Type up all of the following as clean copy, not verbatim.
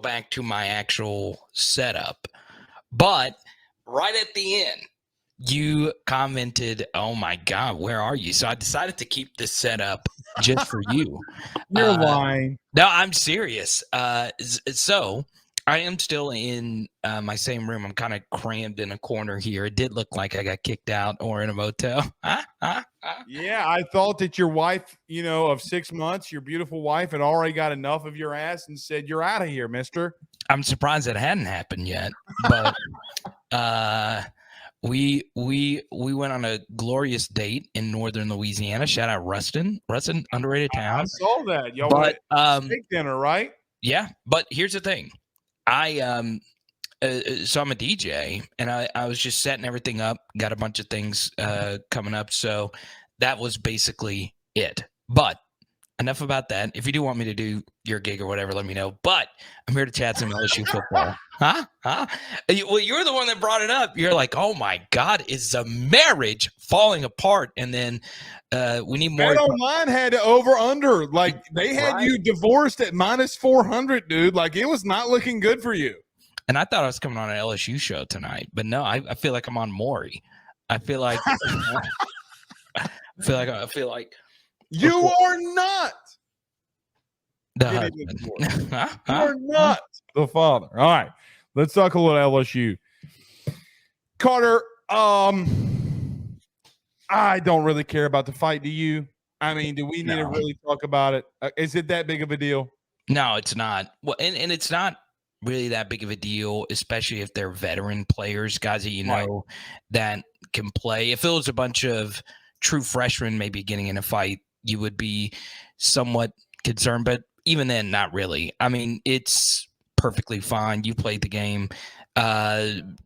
back to my actual setup. But right at the end, you commented, "Oh my God, where are you?" So I decided to keep this setup just for you. You're lying. No, I'm serious. So I am still in my same room. I'm kind of crammed in a corner here. It did look like I got kicked out or in a motel. Yeah, I thought that your wife, of 6 months, your beautiful wife had already got enough of your ass and said, "You're out of here, mister." I'm surprised it hadn't happened yet, but we went on a glorious date in northern Louisiana. Shout out Ruston, underrated town. I saw that. Y'all But went steak dinner, right? yeah, but here's the thing. So I'm a DJ, and I was just setting everything up. Got a bunch of things coming up, so that was basically it. But enough about that. If you do want me to do your gig or whatever, let me know. But I'm here to chat some LSU football. Huh? Well, you're the one that brought it up. You're like, "Oh my God, is the marriage falling apart?" And then we need more. BetOnline had over under. Like they had you divorced at -400, dude. Like it was not looking good for you. And I thought I was coming on an LSU show tonight, but no, I feel like I'm on Maury. I feel like I feel like you are not the husband. You are not the father. All right, let's talk a little LSU. Carter, I don't really care about the fight. Do you? I mean, do we need to really talk about it? Is it that big of a deal? No, it's not. Well, and it's not really that big of a deal, especially if they're veteran players, guys that know that can play. If it was a bunch of true freshmen maybe getting in a fight, you would be somewhat concerned, but even then, not really. I mean, it's perfectly fine. You played the game.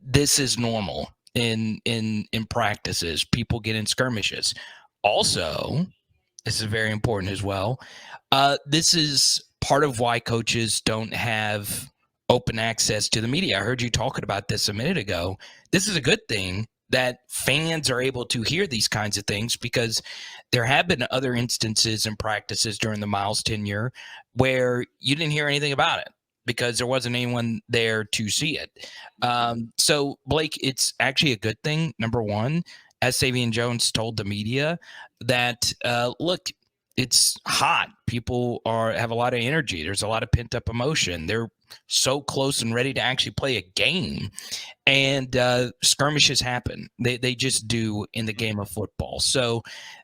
This is normal in practices. People get in skirmishes. Also, this is very important as well. This is part of why coaches don't have open access to the media. I heard you talking about this a minute ago. This is a good thing that fans are able to hear these kinds of things, because there have been other instances in practices during the Miles tenure where you didn't hear anything about it because there wasn't anyone there to see it. So, Blake, it's actually a good thing, number one, as Savion Jones told the media, that, look, it's hot. People have a lot of energy. There's a lot of pent-up emotion. They're so close and ready to actually play a game. And skirmishes happen. They just do in the game of football. So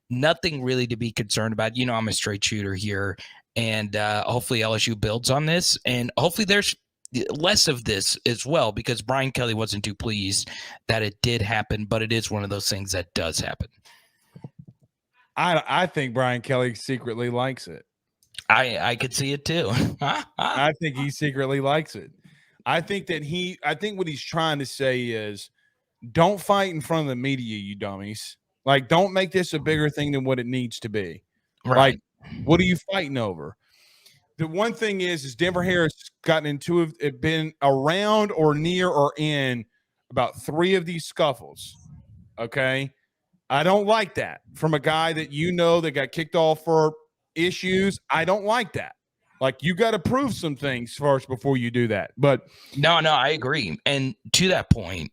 nothing really to be concerned about. I'm a straight shooter here. And hopefully LSU builds on this. And hopefully there's less of this as well, because Brian Kelly wasn't too pleased that it did happen. But it is one of those things that does happen. I think Brian Kelly secretly likes it. I could see it too. I think he secretly likes it. I think what he's trying to say is, don't fight in front of the media, you dummies. Like, don't make this a bigger thing than what it needs to be. Right. Like, what are you fighting over? The one thing is Denver Harris gotten been around or near or in about 3 of these scuffles. Okay. I don't like that from a guy that that got kicked off for issues. I don't like that. Like, you got to prove some things first before you do that. But no, I agree. And to that point,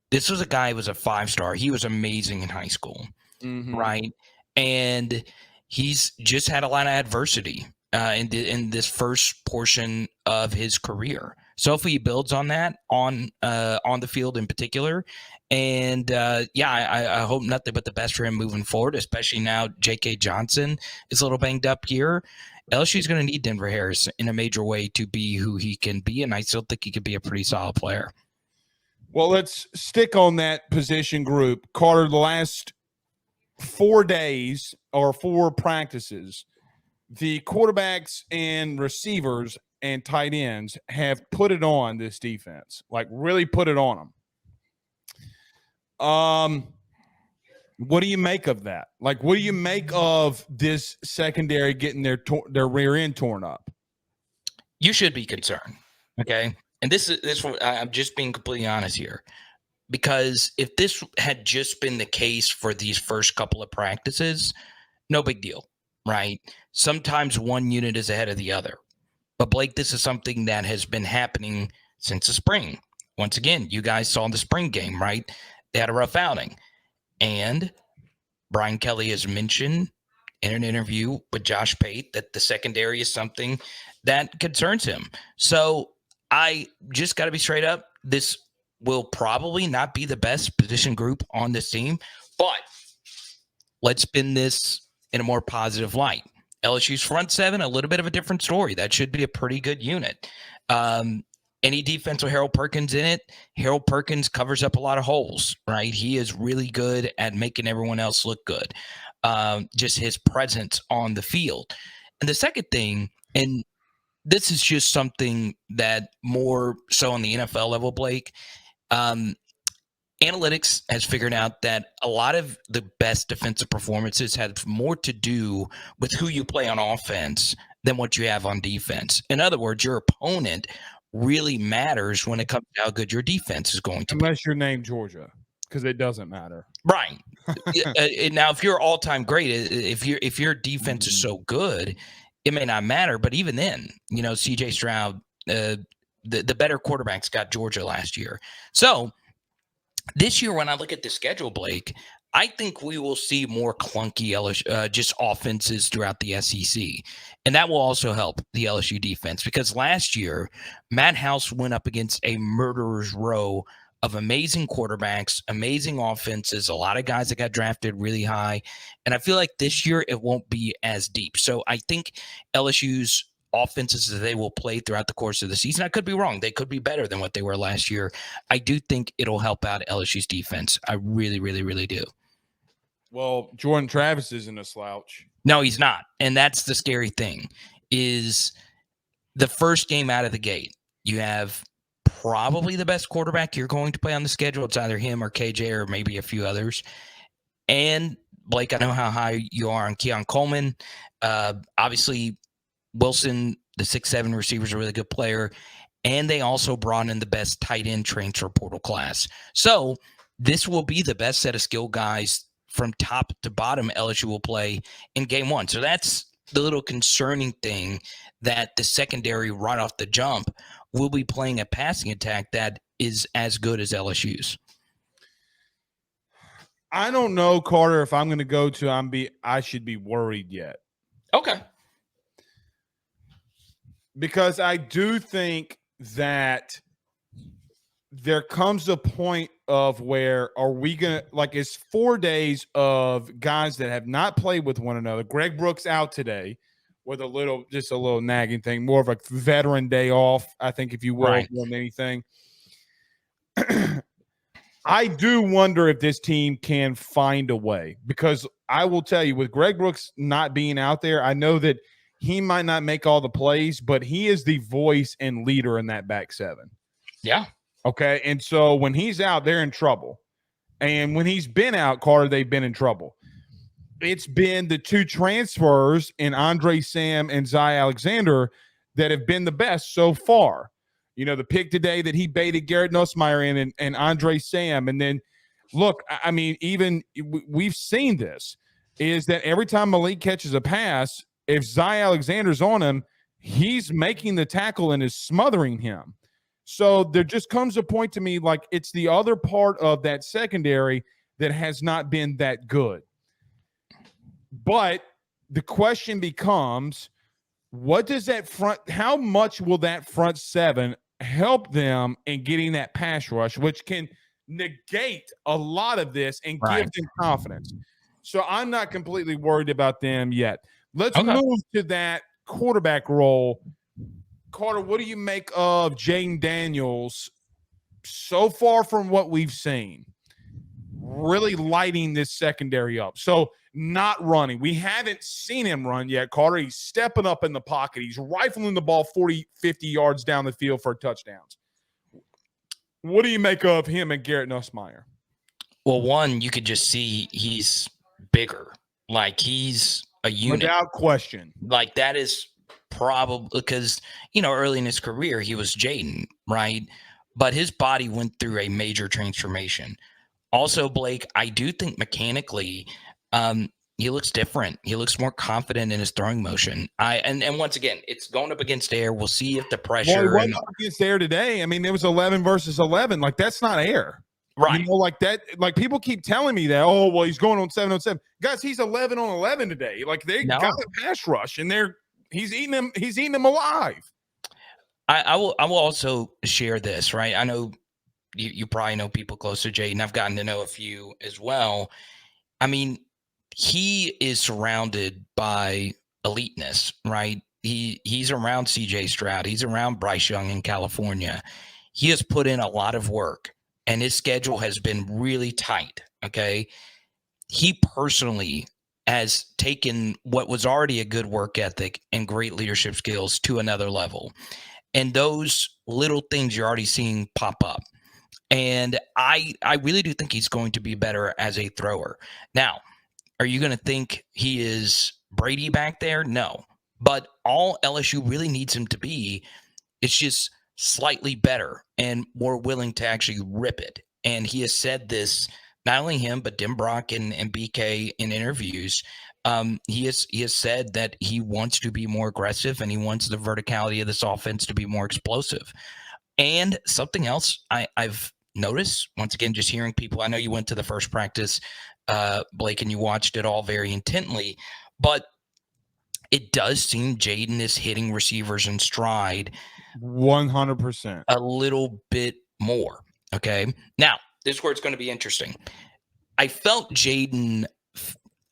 this was a guy who was a 5-star. He was amazing in high school, right? And he's just had a lot of adversity in this first portion of his career. So if he builds on that on the field in particular, and I hope nothing but the best for him moving forward, especially now J.K. Johnson is a little banged up here. LSU is going to need Denver Harris in a major way to be who he can be, and I still think he could be a pretty solid player. Well, let's stick on that position group. Carter, the last 4 days or 4 practices, the quarterbacks and receivers and tight ends have put it on this defense, like really put it on them. What do you make of that? Like, what do you make of this secondary getting their rear end torn up? You should be concerned, okay? And this I'm just being completely honest here, because if this had just been the case for these first couple of practices, no big deal, right? Sometimes one unit is ahead of the other. But Blake, this is something that has been happening since the spring. Once again, you guys saw the spring game, right? They had a rough outing. And Brian Kelly has mentioned in an interview with Josh Pate that the secondary is something that concerns him. So I just got to be straight up. This will probably not be the best position group on this team, but let's spin this in a more positive light. LSU's front seven, a little bit of a different story. That should be a pretty good unit. Any defense with Harold Perkins in it, Harold Perkins covers up a lot of holes, right? He is really good at making everyone else look good. Just his presence on the field. And the second thing, and this is just something that more so on the NFL level, Blake, analytics has figured out that a lot of the best defensive performances have more to do with who you play on offense than what you have on defense. In other words, your opponent really matters when it comes to how good your defense is going to be. Unless you're named Georgia, because it doesn't matter. Right. Now, if you're all-time great, if your defense is so good, it may not matter. But even then, C.J. Stroud, the better quarterbacks got Georgia last year. So this year, when I look at the schedule, Blake, I think we will see more clunky just offenses throughout the SEC. And that will also help the LSU defense because last year, Matt House went up against a murderer's row of amazing quarterbacks, amazing offenses, a lot of guys that got drafted really high. And I feel like this year it won't be as deep. So I think LSU's offenses that they will play throughout the course of the season, I could be wrong. They could be better than what they were last year. I do think it'll help out LSU's defense. I really, really, really do. Well, Jordan Travis isn't a slouch. No, he's not. And that's the scary thing is the first game out of the gate, you have probably the best quarterback you're going to play on the schedule. It's either him or KJ or maybe a few others. And Blake, I know how high you are on Keon Coleman. Obviously, Wilson, the 6'7" receiver, is a really good player. And they also brought in the best tight end transfer portal class. So this will be the best set of skill guys from top to bottom LSU will play in game one. So that's the little concerning thing, that the secondary right off the jump will be playing a passing attack that is as good as LSU's. I don't know, Carter, if I'm going to go to I should be worried yet. Okay. Because I do think that there comes a point of where are we going to, like, it's 4 days of guys that have not played with one another. Greg Brooks out today with a little nagging thing, more of a veteran day off, I think, if you will, right, more than anything. I do wonder if this team can find a way, because I will tell you, with Greg Brooks not being out there, I know that he might not make all the plays, but he is the voice and leader in that back seven. Yeah. Okay. And so when he's out, they're in trouble. And when he's been out, Carter, they've been in trouble. It's been the two transfers in Andre Sam and Zy Alexander that have been the best so far. The pick today that he baited Garrett Nussmeier in and Andre Sam. And then, look, I mean, even we've seen this, is that every time Malik catches a pass, if Zy Alexander's on him, he's making the tackle and is smothering him. So there just comes a point to me, like, it's the other part of that secondary that has not been that good. But the question becomes, what does that how much will that front seven help them in getting that pass rush, which can negate a lot of this and give them confidence? So I'm not completely worried about them yet. Let's move to that quarterback role. Carter, what do you make of Jaden Daniels so far from what we've seen? Really lighting this secondary up. So not running. We haven't seen him run yet, Carter. He's stepping up in the pocket. He's rifling the ball 40, 50 yards down the field for touchdowns. What do you make of him and Garrett Nussmeier? Well, one, you could just see he's bigger. Like, he's a unit. Without question. Like, that is probably because, early in his career, he was Jaden, right? But his body went through a major transformation. Also, Blake, I do think mechanically, he looks different. He looks more confident in his throwing motion. And once again, it's going up against air. We'll see if the Well, he pressure wasn't and up against air today. I mean, it was 11 versus 11. Like, that's not air. right. You know, like that. Like, people keep telling me that. Oh, well, he's going on 7 on 7. Guys, he's 11 on 11 today. Like, they got a pass rush, and he's eating them. He's eating them alive. I will also share this, right? I know you probably know people close to Jaden. I've gotten to know a few as well. I mean, he is surrounded by eliteness, right? He's around CJ Stroud. He's around Bryce Young in California. He has put in a lot of work, and his schedule has been really tight. Okay. He personally has taken what was already a good work ethic and great leadership skills to another level. And those little things you're already seeing pop up. And I really do think he's going to be better as a thrower. Now, are you going to think he is Brady back there? No. But all LSU really needs him to be is just slightly better and more willing to actually rip it. And he has said this, not only him, but Dim Brock and BK in interviews. He has said that he wants to be more aggressive and he wants the verticality of this offense to be more explosive. And something else I've noticed, once again, just hearing people, I know you went to the first practice, Blake, and you watched it all very intently, but it does seem Jaden is hitting receivers in stride 100%. a little bit more. Okay. Now, this is where it's going to be interesting. I felt Jaden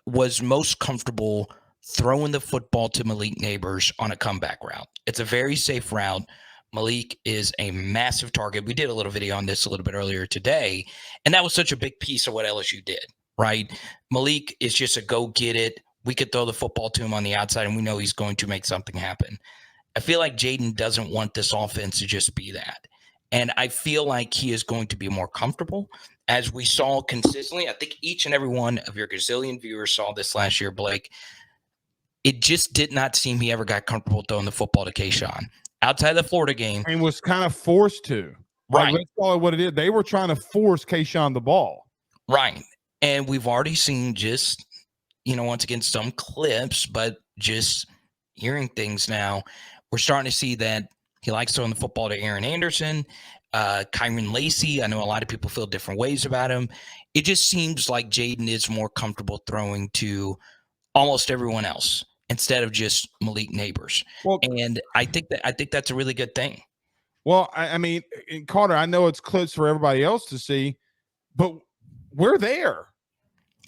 was most comfortable throwing the football to Malik Neighbors on a comeback route. It's a very safe route. Malik is a massive target. We did a little video on this a little bit earlier today, and that was such a big piece of what LSU did, right? Malik is just a go get it. We could throw the football to him on the outside, and we know he's going to make something happen. I feel like Jaden doesn't want this offense to just be that. And I feel like he is going to be more comfortable, as we saw consistently. I think each and every one of your gazillion viewers saw this last year, Blake. It just did not seem he ever got comfortable throwing the football to Kayshawn. Outside the Florida game. And was kind of forced to. Right. Like, let's call it what it is. They were trying to force Kayshawn the ball. Right. And we've already seen just, once again, some clips, but just hearing things now, we're starting to see that he likes throwing the football to Aaron Anderson, Kyron Lacey. I know a lot of people feel different ways about him. It just seems like Jaden is more comfortable throwing to almost everyone else instead of just Malik Neighbors. Well, and I think that's a really good thing. Well, I mean, Carter, I know it's clips for everybody else to see, but we're there.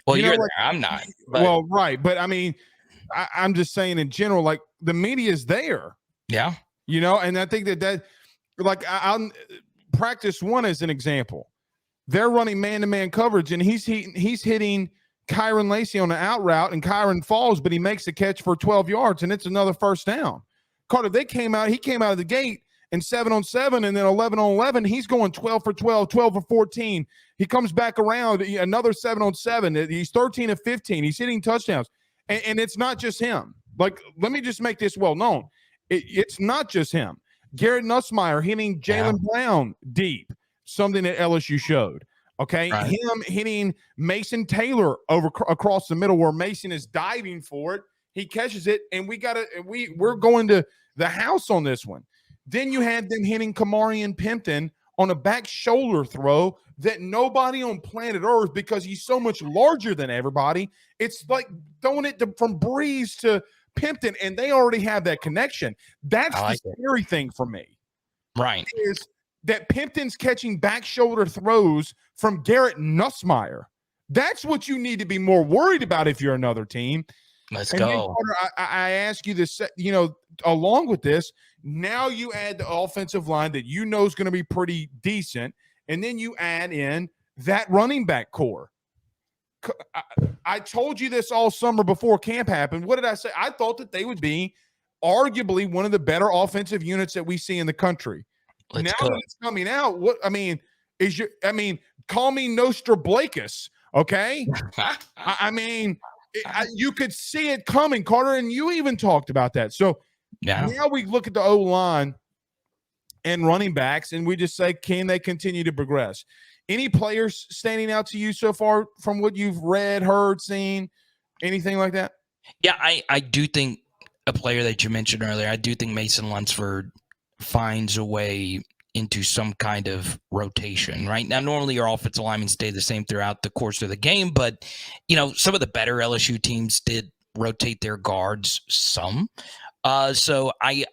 Well, you're there. I'm not. But, well, right. But I mean, I'm just saying in general, like, the media is there. Yeah. And I think that like, I'll practice one as an example. They're running man-to-man coverage, and he's hitting Kyron Lacey on the out route, and Kyron falls, but he makes the catch for 12 yards, and it's another first down. Carter, he came out of the gate and 7 on 7, and then 11 on 11. He's going 12 for 12, 12 for 14. He comes back around, another 7 on 7. He's 13 of 15. He's hitting touchdowns. And it's not just him. Like, let me just make this well known. It's not just him. Garrett Nussmeier hitting Jalen Brown deep, something that LSU showed. Okay, right. Him hitting Mason Taylor across the middle where Mason is diving for it. He catches it, and we're going to the house on this one. Then you had them hitting Kamarian Pimpton on a back shoulder throw that nobody on planet Earth, because he's so much larger than everybody, it's like throwing it from Breeze to Pimpton, and they already have that connection. That's the scary thing for me. Right. Is that Pimpton's catching back shoulder throws from Garrett Nussmeier. That's what you need to be more worried about if you're another team. Let's go. Then, Carter, I ask you this, along with this, now you add the offensive line that is going to be pretty decent, and then you add in that running back core. I told you this all summer before camp happened. What did I say? I thought that they would be arguably one of the better offensive units that we see in the country. Now that it's coming out, call me Nostradamus, okay? You could see it coming, Carter, and you even talked about that. So now we look at the O-line and running backs, and we just say, can they continue to progress? Any players standing out to you so far from what you've read, heard, seen? Anything like that? Yeah, I do think a player that you mentioned earlier, I do think Mason Lunsford finds a way into some kind of rotation, right? Now, normally your offensive linemen stay the same throughout the course of the game, but, some of the better LSU teams did rotate their guards some. So I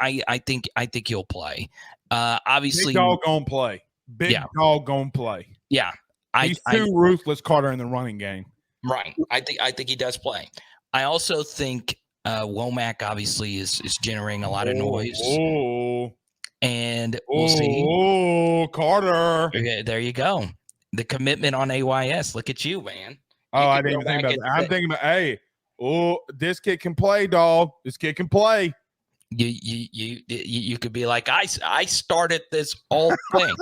think he'll play. Big Obviously, dog gonna play. Big yeah, dog gonna play. yeah. He's too ruthless, Carter, in the running game. Right. I think he does play. I also think Womack obviously is generating a lot of noise, and we'll see. Oh, Carter. Okay, there you go. The commitment on AYS. Look at you, man. Oh, You I can didn't go even think back about that. I'm thinking about, hey, this kid can play, dog. This kid can play. You could be like, I started this whole thing.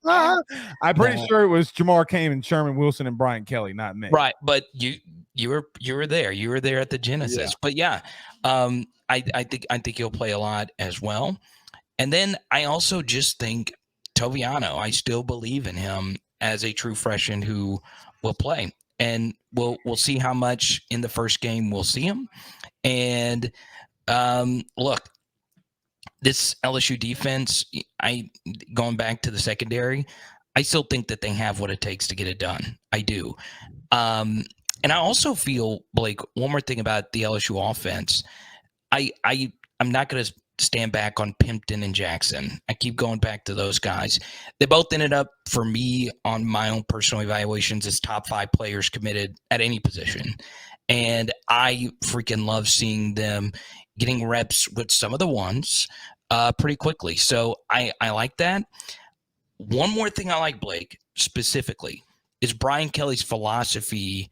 I'm pretty sure it was Jamar Cain and Sherman Wilson and Brian Kelly, not me. Right, but you were there. You were there at the Genesis. Yeah. But yeah, I think he'll play a lot as well. And then I also just think Toviano, I still believe in him as a true freshman who will play. And we'll see how much in the first game we'll see him. And look, this LSU defense, going back to the secondary, I still think that they have what it takes to get it done. I do. And I also feel, Blake, one more thing about the LSU offense. I'm not going to stand back on Pimpton and Jackson. I keep going back to those guys. They both ended up, for me, on my own personal evaluations, as top 5 players committed at any position. And I freaking love seeing them getting reps with some of the ones pretty quickly. So I like that. One more thing I like, Blake, specifically, is Brian Kelly's philosophy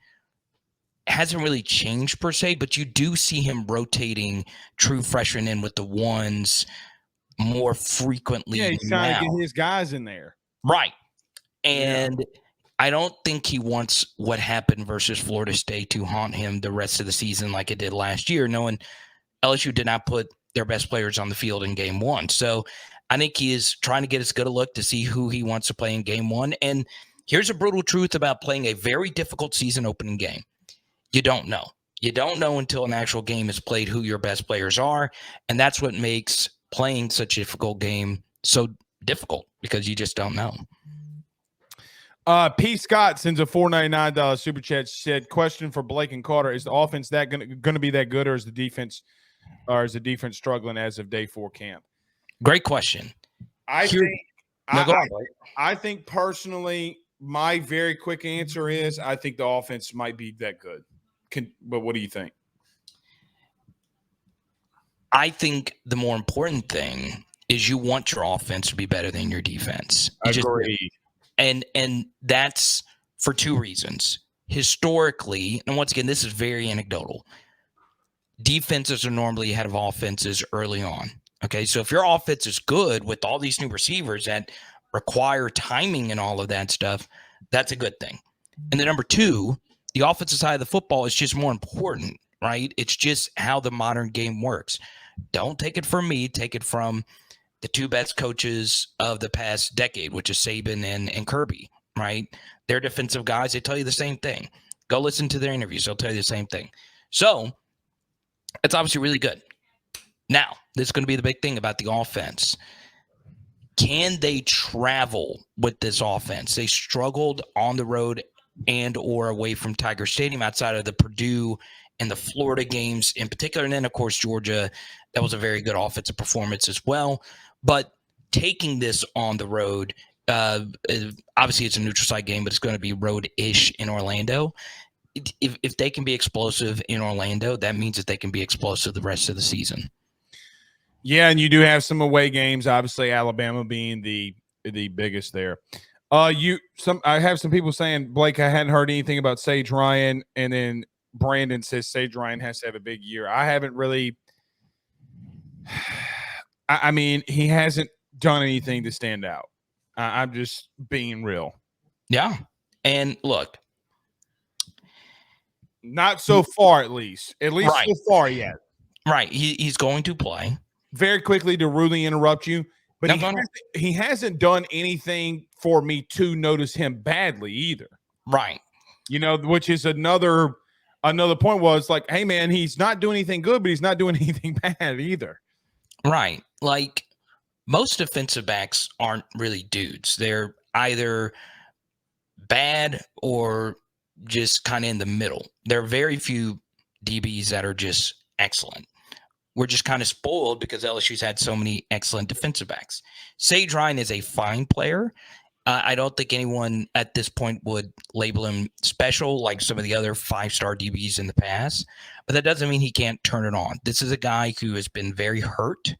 hasn't really changed per se, but you do see him rotating true freshmen in with the ones more frequently. Yeah, he's trying to get his guys in there. Right. And I don't think he wants what happened versus Florida State to haunt him the rest of the season like it did last year, knowing LSU did not put their best players on the field in game 1. So I think he is trying to get as good a look to see who he wants to play in game 1. And here's a brutal truth about playing a very difficult season opening game. You don't know. You don't know until an actual game is played who your best players are. And that's what makes playing such a difficult game so difficult, because you just don't know. P. Scott sends a $4.99 super chat. Said, question for Blake and Carter: is the offense that going to be that good, or is the defense struggling as of day 4 camp? Great question. I think personally, my very quick answer is I think the offense might be that good. But what do you think? I think the more important thing is you want your offense to be better than your defense. Agreed. And that's for 2 reasons. Historically, and once again, this is very anecdotal, defenses are normally ahead of offenses early on. Okay, so if your offense is good with all these new receivers that require timing and all of that stuff, that's a good thing. And then number 2, the offensive side of the football is just more important, right? It's just how the modern game works. Don't take it from me. Take it from the 2 best coaches of the past decade, which is Saban and Kirby, right? They're defensive guys. They tell you the same thing. Go listen to their interviews. They'll tell you the same thing. So it's obviously really good. Now, this is going to be the big thing about the offense. Can they travel with this offense? They struggled on the road and or away from Tiger Stadium outside of the Purdue and the Florida games in particular. And then, of course, Georgia, that was a very good offensive performance as well. But taking this on the road, obviously it's a neutral site game, but it's going to be road-ish in Orlando. If they can be explosive in Orlando, that means that they can be explosive the rest of the season. Yeah, and you do have some away games, obviously Alabama being the biggest there. I have some people saying, Blake, I hadn't heard anything about Sage Ryan, and then Brandon says Sage Ryan has to have a big year. I haven't really I mean, he hasn't done anything to stand out. I'm just being real. Yeah. And look, not so far, at least right. So far yet. Right. He's going to play. Very quickly to rudely interrupt you, but he hasn't done anything for me to notice him badly either. Right. You know, which is another another point was like, hey man, he's not doing anything good, but he's not doing anything bad either. Right. Like most defensive backs aren't really dudes. They're either bad or just kind of in the middle. There are very few DBs that are just excellent. We're just kind of spoiled because LSU's had so many excellent defensive backs. Sage Ryan is a fine player. I don't think anyone at this point would label him special like some of the other 5-star DBs in the past, but that doesn't mean he can't turn it on. This is a guy who has been very hurt.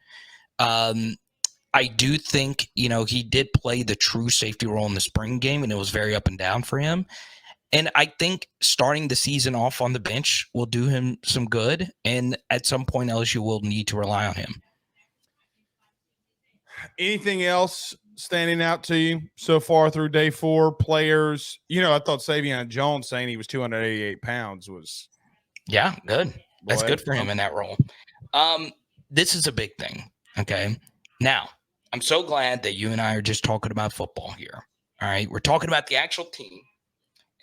I do think, he did play the true safety role in the spring game, and it was very up and down for him. And I think starting the season off on the bench will do him some good. And at some point, LSU will need to rely on him. Anything else standing out to you so far through day 4? Players, I thought Savion Jones saying he was 288 pounds was. Yeah, good. That's good for him in that role. This is a big thing. Okay. Now, I'm so glad that you and I are just talking about football here. All right. We're talking about the actual team.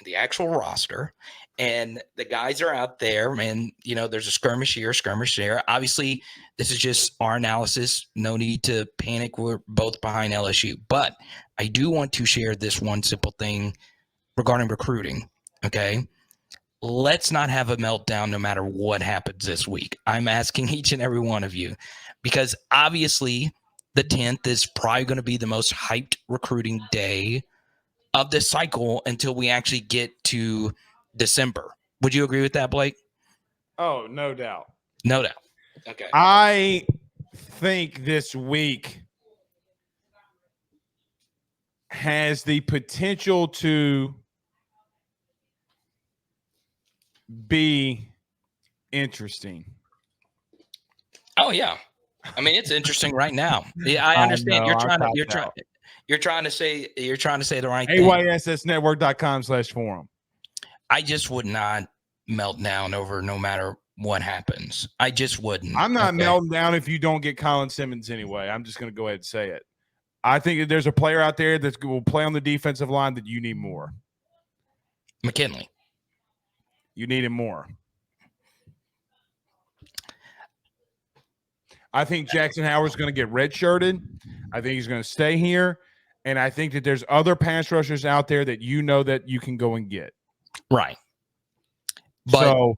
The actual roster, and the guys are out there, and there's a skirmish here, skirmish there. Obviously, this is just our analysis. No need to panic. We're both behind LSU, but I do want to share this one simple thing regarding recruiting. Okay, let's not have a meltdown no matter what happens this week. I'm asking each and every one of you, because obviously the 10th is probably going to be the most hyped recruiting day of this cycle until we actually get to December. Would you agree with that, Blake? Oh, no doubt. No doubt. Okay. I think this week has the potential to be interesting. Oh, yeah. I mean, it's interesting right now. Yeah, I understand. You're trying to say the right thing. AYSSnetwork.com/forum. I just would not melt down over no matter what happens. I just wouldn't. I'm not melting down if you don't get Colin Simmons anyway. I'm just going to go ahead and say it. I think that there's a player out there that will play on the defensive line that you need more. McKinley. You need him more. I think Jackson Howard's going to get redshirted. I think he's going to stay here. And I think that there's other pass rushers out there that that you can go and get. Right. But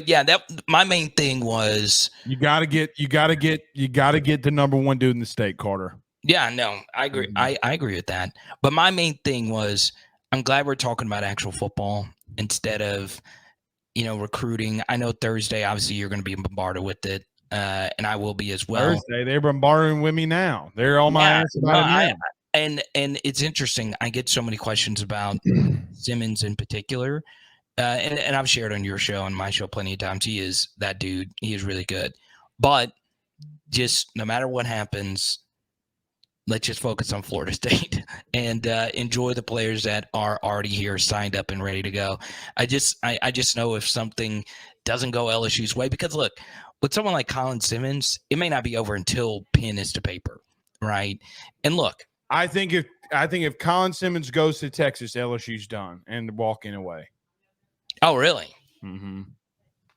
yeah, that my main thing was you gotta get the number one dude in the state, Carter. Yeah, no, I agree. I agree with that. But my main thing was I'm glad we're talking about actual football instead of recruiting. I know Thursday, obviously, you're going to be bombarded with it. And I will be as well. Thursday, they're bombarding with me now. They're on my ass about it. And it's interesting. I get so many questions about Simmons in particular. And I've shared on your show and my show plenty of times. He is that dude. He is really good. But just no matter what happens, let's just focus on Florida State and enjoy the players that are already here, signed up and ready to go. I just know if something doesn't go LSU's way, because look, with someone like Colin Simmons, it may not be over until pen is to paper, right? And look, I think if Colin Simmons goes to Texas, LSU's done and walking away. Oh, really? Mm-hmm.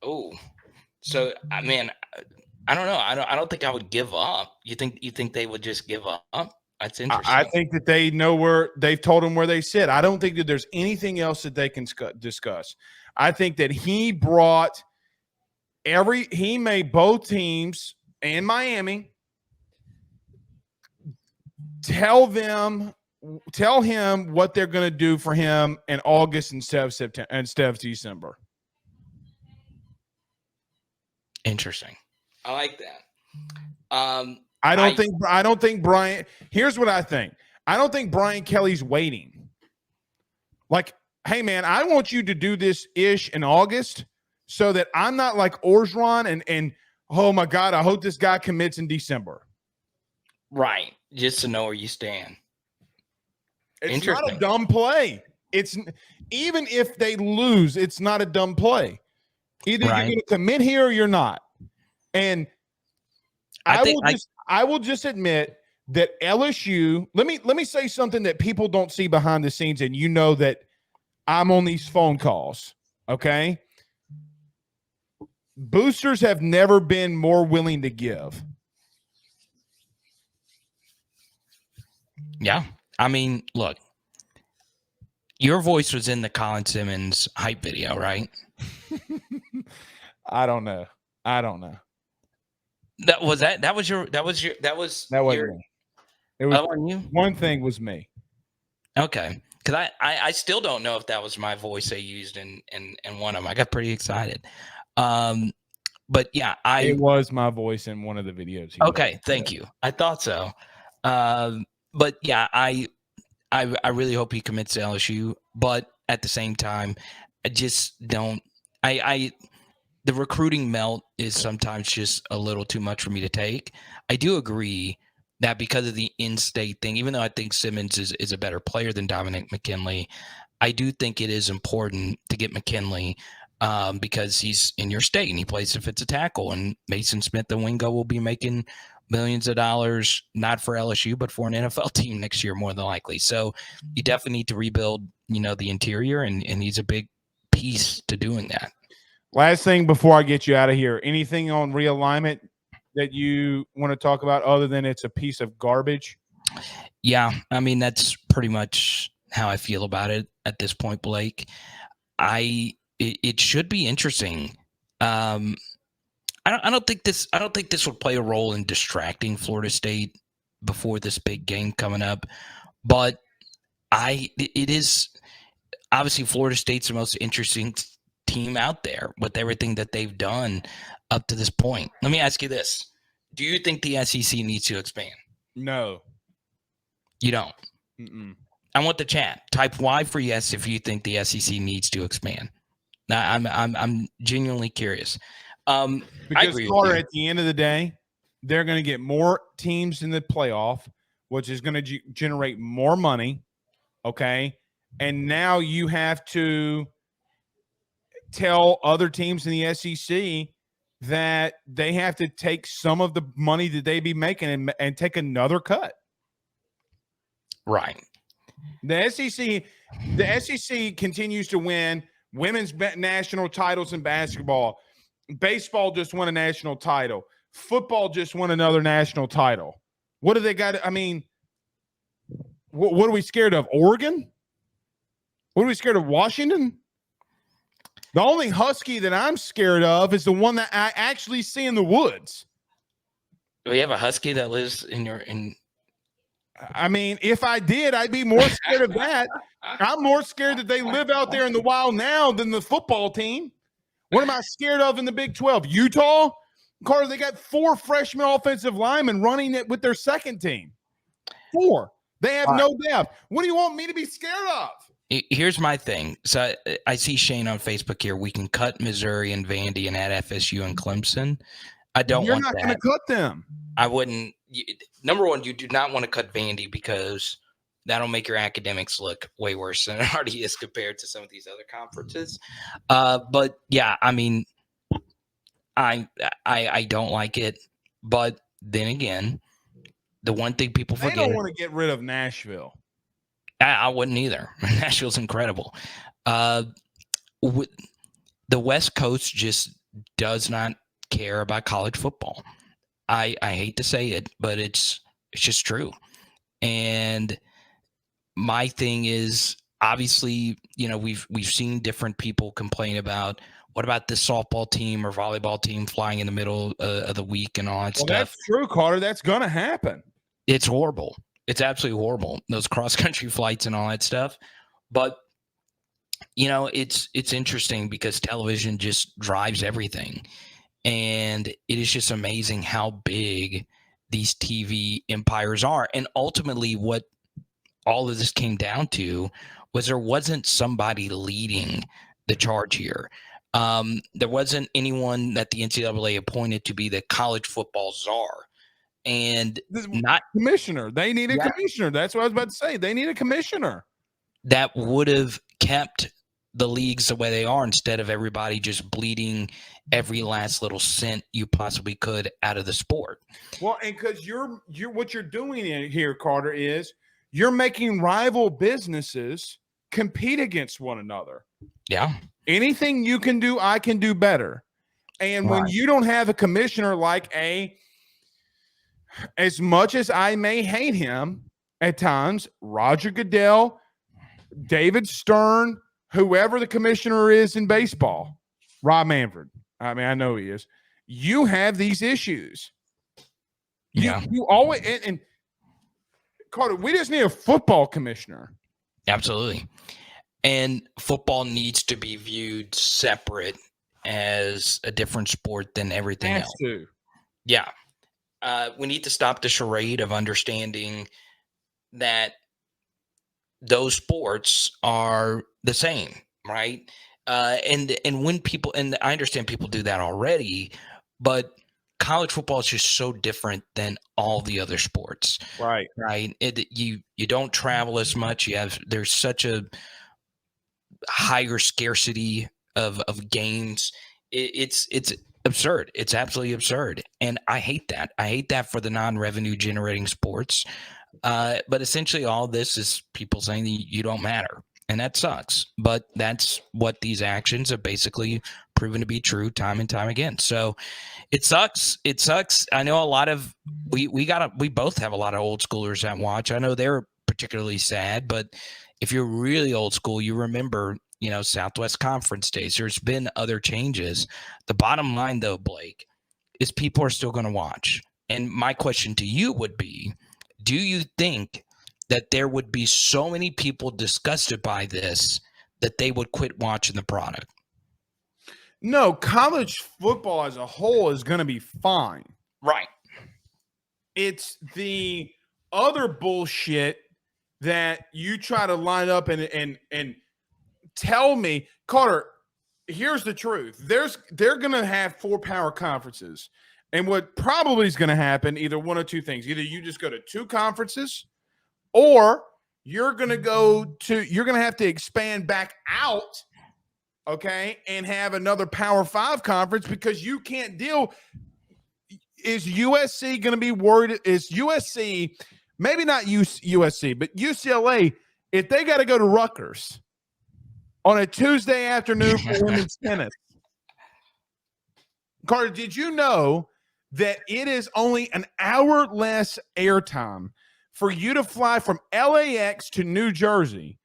Oh, so man, I don't know. I don't think I would give up. You think they would just give up? That's interesting. I think that they know where they've told them where they sit. I don't think that there's anything else that they can discuss. I think that he made both teams and Miami tell him what they're going to do for him in August instead of September, instead of December. Interesting. I like that. I don't think Brian. Here's what I think. I don't think Brian Kelly's waiting. Like, hey man, I want you to do this ish in August so that I'm not like Orgeron and oh my God, I hope this guy commits in December. Right. Just to know where you stand. It's not a dumb play. It's even if they lose, it's not a dumb play. Either you're going to commit here or you're not. And I will just admit that LSU. Let me say something that people don't see behind the scenes, and that I'm on these phone calls. Okay, boosters have never been more willing to give. Yeah. I mean, look, your voice was in the Colin Simmons hype video, right? I don't know. That was your That wasn't me. It was on you. one thing was me. Okay, because I still don't know if that was my voice they used in one of them. I got pretty excited. But yeah, it was my voice in one of the videos. Okay, thank you. I thought so. But yeah, I really hope he commits to LSU. But at the same time, I just don't. The recruiting melt is sometimes just a little too much for me to take. I do agree that because of the in-state thing, even though I think Simmons is a better player than Dominic McKinley, I do think it is important to get McKinley because he's in your state and he plays if it's a tackle. And Mason Smith and Wingo will be making millions of dollars, not for LSU, but for an NFL team next year, more than likely. So you definitely need to rebuild, the interior, and he's a big piece to doing that. Last thing before I get you out of here, anything on realignment that you want to talk about other than it's a piece of garbage? Yeah, I mean, that's pretty much how I feel about it at this point, Blake. It should be interesting. I don't think this would play a role in distracting Florida State before this big game coming up, but it is obviously Florida State's the most interesting team out there with everything that they've done up to this point. Let me ask you this. Do you think the SEC needs to expand? No. You don't? Mm-mm. I want the chat. Type Y for yes if you think the SEC needs to expand. Now, I'm genuinely curious. Because Carter, at the end of the day, they're going to get more teams in the playoff, which is going to generate more money. Okay. And now you have to tell other teams in the SEC that they have to take some of the money that they be making and take another cut. Right. The SEC continues to win women's national titles in basketball. Baseball just won a national title. Football just won another national title. What do they got? I mean, what are we scared of? Oregon? What are we scared of? Washington? The only Husky that I'm scared of is the one that I actually see in the woods. Do we have a Husky that lives in I mean, if I did, I'd be more scared of that. I'm more scared that they live out there in the wild now than the football team. What am I scared of in the Big 12? Utah? Carter, they got 4 freshman offensive linemen running it with their second team. 4. They have no depth. What do you want me to be scared of? Here's my thing. So I see Shane on Facebook here. We can cut Missouri and Vandy and add FSU and Clemson. I don't want that. You're not going to cut them. I wouldn't. Number one, you do not want to cut Vandy because that'll make your academics look way worse than it already is compared to some of these other conferences. But yeah, I mean, I don't like it. But then again, the one thing people forget. They don't want to get rid of Nashville. I wouldn't either. Nashville's incredible. The West Coast just does not care about college football. I hate to say it, but it's just true. And my thing is, obviously, we've seen different people complain about what about this softball team or volleyball team flying in the middle of the week and all that stuff. That's true, Carter. That's going to happen. It's horrible. It's absolutely horrible. Those cross-country flights and all that stuff. But, it's interesting because television just drives everything. And it is just amazing how big these TV empires are. And ultimately what all of this came down to was there wasn't somebody leading the charge here. There wasn't anyone that the NCAA appointed to be the college football czar. And not commissioner. They need a commissioner. That's what I was about to say. They need a commissioner that would have kept the leagues the way they are instead of everybody just bleeding every last little cent you possibly could out of the sport. Well, and because you're what you're doing here, Carter, is you're making rival businesses compete against one another. Yeah. Anything you can do, I can do better. And when Right. you don't have a commissioner like as much as I may hate him at times, Roger Goodell, David Stern, whoever the commissioner is in baseball, Rob Manfred. I mean, I know he is. You have these issues. You always and Carter, we just need a football commissioner. Absolutely. And football needs to be viewed separate as a different sport than everything else. Yeah. We need to stop the charade of understanding that those sports are the same, right? And when people, and I understand people do that already, but college football is just so different than all the other sports, Right. You don't travel as much. There's such a higher scarcity of games. It's absurd. It's absolutely absurd, and I hate that. I hate that for the non-revenue generating sports. But essentially, all this is people saying that you don't matter, and that sucks. But that's what these actions have basically proven to be true time and time again. So it sucks. It sucks. I know a lot of we both have a lot of old schoolers that watch. I know they're particularly sad, but if you're really old school, you remember, Southwest Conference days. There's been other changes. The bottom line, though, Blake, is people are still going to watch. And my question to you would be, do you think that there would be so many people disgusted by this that they would quit watching the product? No, college football as a whole is going to be fine. Right. It's the other bullshit that you try to line up and tell me, Carter, here's the truth. They're going to have 4 power conferences. And what probably is going to happen, either one of two things. Either you just go to 2 conferences, or you're going to have to expand back out, okay, and have another Power 5 conference because you can't deal. Is USC going to be worried? Is USC, maybe not USC, but UCLA, if they got to go to Rutgers on a Tuesday afternoon for women's tennis? Carter, did you know that it is only an hour less airtime for you to fly from LAX to New Jersey?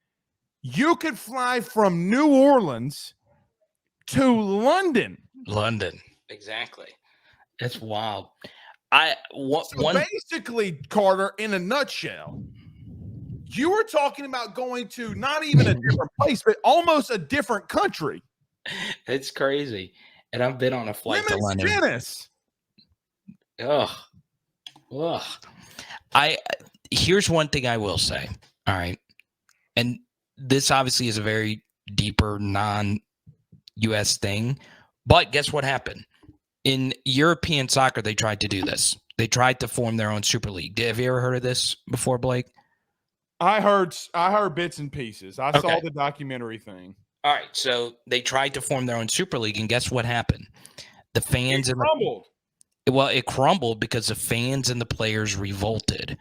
You could fly from New Orleans to London. London, exactly. That's wild. Basically, Carter, in a nutshell, you were talking about going to not even a different place, but almost a different country. It's crazy. And I've been on a flight to London. Tennis. Ugh. Here's one thing I will say. All right. And this obviously is a very deeper non-US thing. But guess what happened? In European soccer, they tried to do this. They tried to form their own Super League. Have you ever heard of this before, Blake? I heard bits and pieces. I saw the documentary thing. All right. So they tried to form their own Super League, and guess what happened? The fans crumbled. It crumbled because the fans and the players revolted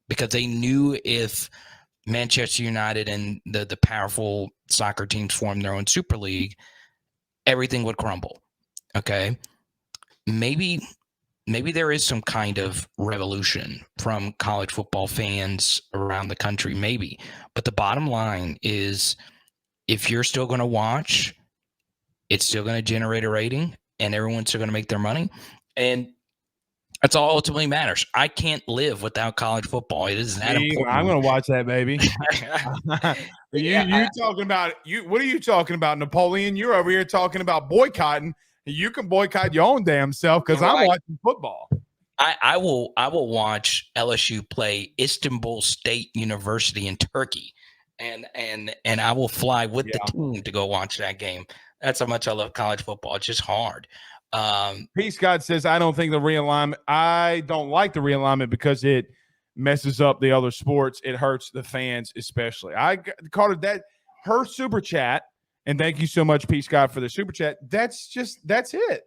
because they knew if Manchester United and the powerful soccer teams formed their own Super League, everything would crumble. Okay. Maybe there is some kind of revolution from college football fans around the country, maybe. But the bottom line is, if you're still going to watch, it's still going to generate a rating, and everyone's still going to make their money. And that's all ultimately matters. I can't live without college football. It is that important. I'm going to watch that, baby. You talking about you? What are you talking about, Napoleon? You're over here talking about boycotting. You can boycott your own damn self because I'm watching football. I will watch LSU play Istanbul State University in Turkey, and I will fly with the team to go watch that game. That's how much I love college football. It's just hard. Peace God says, I don't think the realignment. I don't like the realignment because it messes up the other sports. It hurts the fans, especially. I called it her super chat. And thank you so much, Peace God, for the super chat. That's it.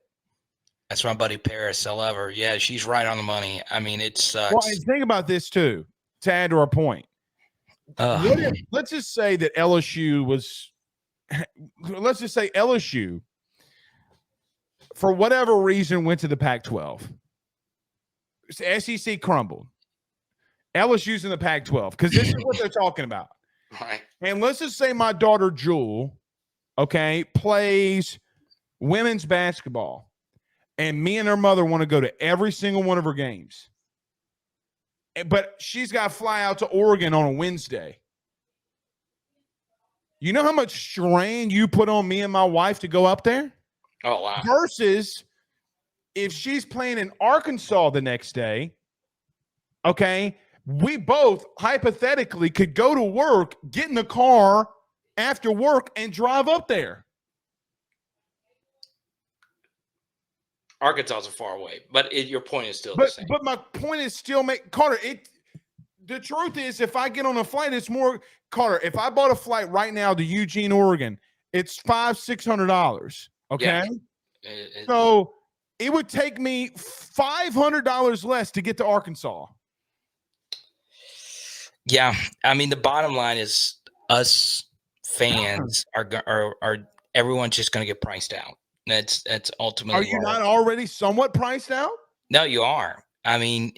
That's my buddy Paris. I love her. Yeah, she's right on the money. I mean, it sucks. Well, and think about this too, to add to our point. Let's just say that LSU was. Let's just say LSU for whatever reason, went to the Pac-12. SEC crumbled. LSU's in the Pac-12 because this is what they're talking about. Right. And let's just say my daughter Jewel, okay, plays women's basketball, and me and her mother want to go to every single one of her games. But she's got to fly out to Oregon on a Wednesday. You know how much strain you put on me and my wife to go up there? Oh, wow. Versus if she's playing in Arkansas the next day, okay, we both hypothetically could go to work, get in the car after work, and drive up there. Arkansas is far away, but your point is still the same. But my point is still Carter. The truth is, if I get on a flight, it's more Carter. If I bought a flight right now to Eugene, Oregon, it's $500-600. Okay, so it would take me $500 less to get to Arkansas. Yeah, I mean the bottom line is us fans are everyone's just going to get priced out. That's ultimately. Are you not already somewhat priced out? No, you are. I mean,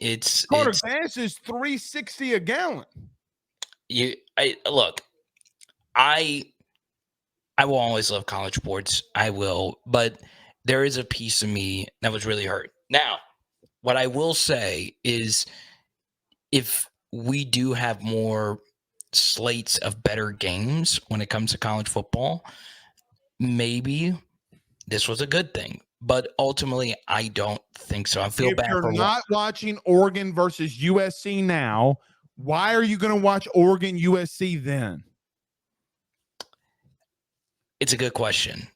Carter, gas is $3.60 a gallon. Look, I will always love college sports. I will, but there is a piece of me that was really hurt. Now, what I will say is, if we do have more slates of better games when it comes to college football, maybe this was a good thing, but ultimately I don't think so. I feel bad. If you're not watching Oregon versus USC now, why are you going to watch Oregon USC then? It's a good question.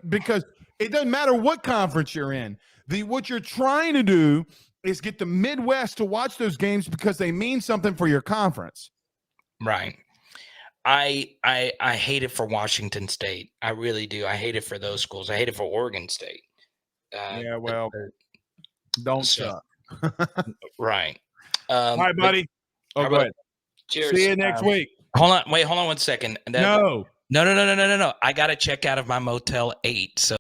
Because it doesn't matter what conference you're in. What you're trying to do is get the Midwest to watch those games because they mean something for your conference. Right. I hate it for Washington State. I really do. I hate it for those schools. I hate it for Oregon State. Don't suck. Right. All right, buddy. Go ahead. Cheers. See you next week. Hold on 1 second. No. I got to check out of my Motel 8. So